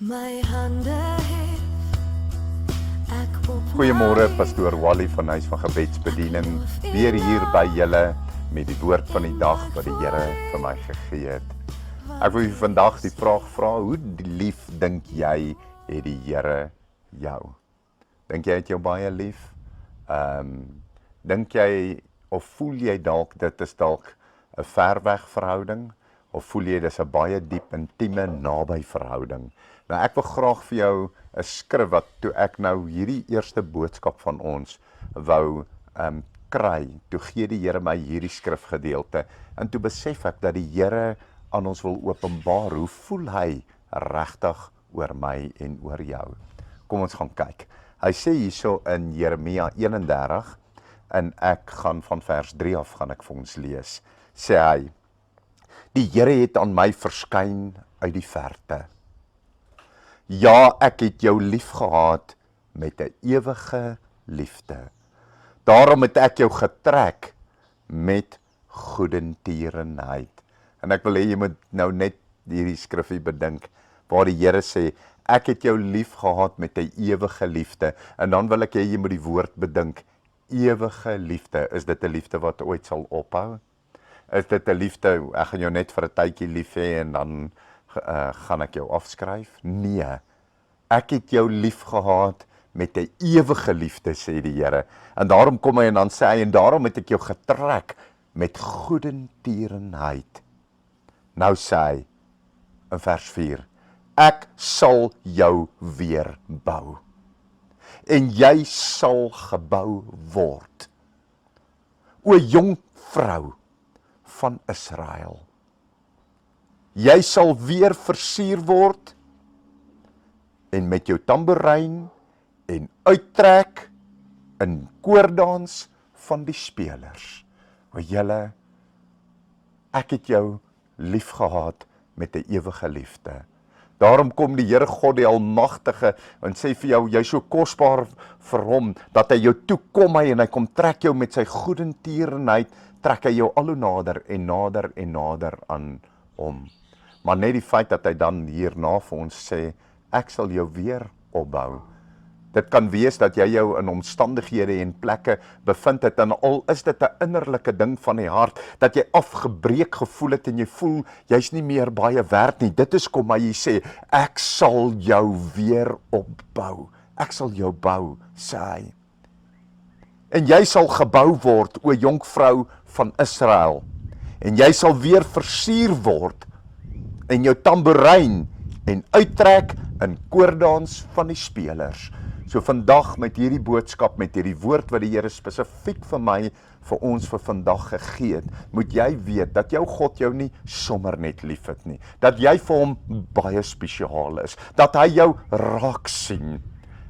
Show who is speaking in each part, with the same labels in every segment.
Speaker 1: My hande hef ek op
Speaker 2: Goeiemôre, pastoor Wally van Huis van Gebedsbediening, weer hier by julle met die woord van die dag wat die Here vir my gegee het. Ek wil vandag die vraag vra, hoe lief dink jy het die Here jou? Dink jy het jou baie lief? Dink jy of voel jy dalk dit is dalk 'n verweg verhouding? Of voel jy dis 'n baie diep, intieme, naby verhouding? Nou ek wil graag vir jou 'n skrif wat toe ek nou hierdie eerste boodskap van ons wou kry, toe gee die Here my hierdie skrifgedeelte en toe besef ek dat die Here aan ons wil openbaar hoe voel hy regtig oor my en oor jou. Kom ons gaan kyk. Hy sê hierso in Jeremia 31 en ek gaan van vers 3 af gaan ek vir ons lees. Sê hy: Die Here het aan my verskyn uit die verte. Ja, ek het jou lief gehad met 'n ewige liefde. Daarom het ek jou getrek met goedertierenheid. En ek wil hê jy moet nou net hierdie skrifgie bedink, waar die Here sê, ek het jou lief gehad met 'n ewige liefde. En dan wil ek hê jy moet die woord bedink, ewige liefde. Is dit 'n liefde wat ooit sal ophou? Is dit 'n liefde, ek gaan jou net vir 'n tydjie lief hê en dan gaan ek jou afskryf? Nee, ek het jou lief gehad met 'n ewige liefde, sê die Here. En daarom kom hy en dan sê hy, en daarom het ek jou getrek met goedertierenheid. Nou sê hy, in vers 4, ek sal jou weer bou, en jy sal gebou word. O jong vrou van Israel, jy sal weer versier word en met jou tamboerijn en uittrek in koordans van die spelers. O julle, ek het jou lief gehad met 'n ewige liefde. Daarom kom die Here God die Almagtige en sê vir jou, jy is so kosbaar vir hom, dat hy jou toe kom en hy kom trek jou met sy goedertierenheid, trek hy jou al hoe nader en nader en nader aan hom. Maar net die feit dat hy dan hierna vir ons sê, ek sal jou weer opbou. Dit kan wees dat jy jou in omstandighede en plekke bevind het, en al is dit 'n innerlike ding van die hart, dat jy afgebreek gevoel het en jy voel, jy's nie meer baie werd nie. Dit is kom hy sê, ek sal jou weer opbou. Ek sal jou bou, sê hy. En jy sal gebou word, o jonkvrou van Israel. En jy sal weer versier word, en jou tamboerijn en uittrek in koordans van die spelers. So vandag met hierdie boodskap, met hierdie woord wat die Here spesifiek vir my, vir ons vir vandag gegee het, moet jy weet dat jou God jou nie sommer net lief het nie. Dat jy vir hom baie spesiaal is. Dat hy jou raak sien.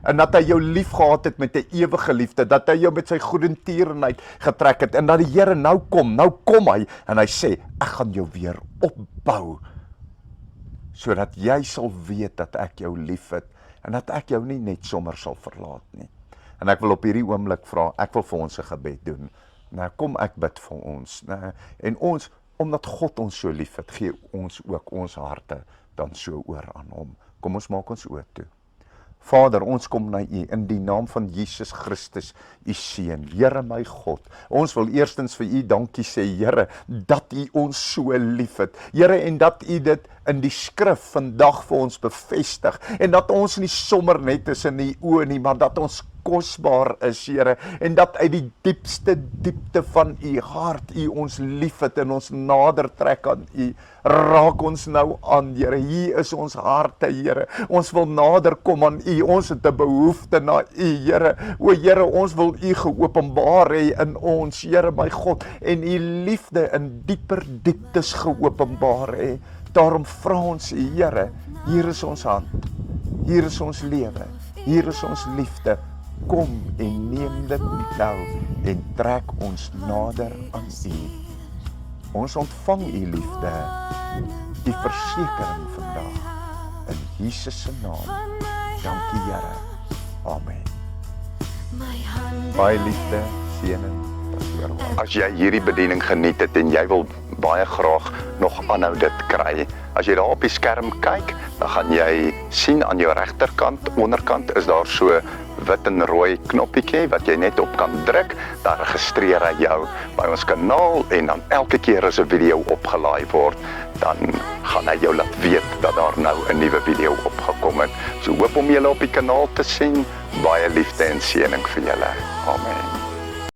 Speaker 2: En dat hy jou lief gehad het met 'n ewige liefde. Dat hy jou met sy goedertierenheid getrek het. En dat die Here nou kom hy en hy sê, ek gaan jou weer opbou. Sodat jy sal weet dat ek jou lief het. En dat ek jou nie net sommer sal verlaat nie. En ek wil op hierdie oomblik vra, ek wil vir ons 'n gebed doen. Nou kom ek bid vir ons. En ons, omdat God ons so lief het, gee ons ook ons harte dan so oor aan hom. Kom ons maak ons oë toe. Vader, ons kom na U in die naam van Jesus Christus, U Seun. Here my God, ons wil eerstens vir U dankie sê, Here, dat U ons so lief het. Here, en dat U dit in die skrif vandag vir ons bevestig, en dat ons nie sommer net is in U oë nie, maar dat ons kosbaar is, Here, en dat uit die diepste diepte van U hart U ons lief het en ons nader trek aan U. Raak ons nou aan, Here. Hier is ons harte, Here. Ons wil nader kom aan U. Ons het 'n behoefte na U, Here. O Here, ons wil U geopenbaar hê in ons, Here my God, en U liefde in dieper dieptes geopenbaar hê. Daarom vra ons U, Here, hier is ons hand. Hier is ons lewe. Hier is ons liefde. Kom en neem dit nou en trek ons nader aan U. Ons ontvang U liefde, die versekering vandag, in Jesus se naam. Dankie Here. Amen. Baie liefde, seëning. As jy hierdie bediening geniet het en jy wil baie graag nog aanhou dit kry, as jy daar op die skerm kyk, dan gaan jy sien aan jou regterkant, onderkant is daar so wit en rooi knoppietjie wat jy net op kan druk, dan registreer hy jou by ons kanaal en dan elke keer as 'n video opgelaai word, dan gaan hy jou laat weet dat daar nou 'n nuwe video opgekom het. So hoop om julle op die kanaal te sien. Baie liefde en seëning vir julle. Amen.